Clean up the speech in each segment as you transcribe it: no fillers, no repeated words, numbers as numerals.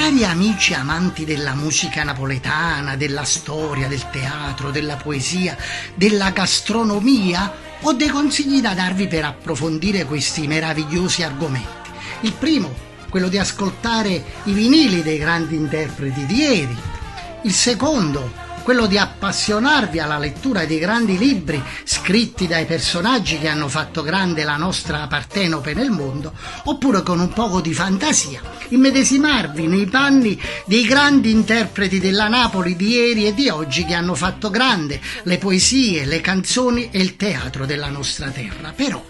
Cari amici amanti della musica napoletana, della storia, del teatro, della poesia, della gastronomia, ho dei consigli da darvi per approfondire questi meravigliosi argomenti. Il primo, quello di ascoltare i vinili dei grandi interpreti di ieri. Il secondo, quello di appassionarvi alla lettura dei grandi libri scritti dai personaggi che hanno fatto grande la nostra Partenope nel mondo, oppure con un poco di fantasia immedesimarvi nei panni dei grandi interpreti della Napoli di ieri e di oggi che hanno fatto grande le poesie, le canzoni e il teatro della nostra terra. Però,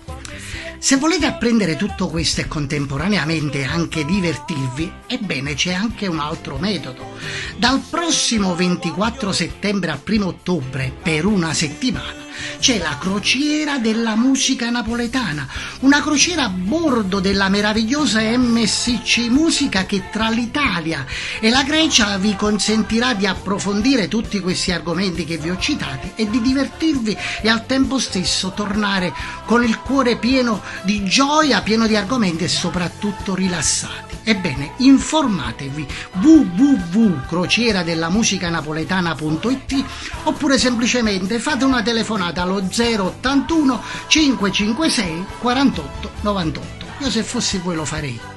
se volete apprendere tutto questo e contemporaneamente anche divertirvi, ebbene c'è anche un altro metodo. Dal prossimo 24 settembre al 1 ottobre, per una settimana, c'è la crociera della musica napoletana, una crociera a bordo della meravigliosa MSC Musica che tra l'Italia e la Grecia vi consentirà di approfondire tutti questi argomenti che vi ho citati e di divertirvi e al tempo stesso tornare con il cuore pieno di gioia, pieno di argomenti e soprattutto rilassati. Ebbene, informatevi www.crocieradellamusicanapoletana.it oppure semplicemente fate una telefonata allo 081 556 48 98. Io se fossi voi lo farei.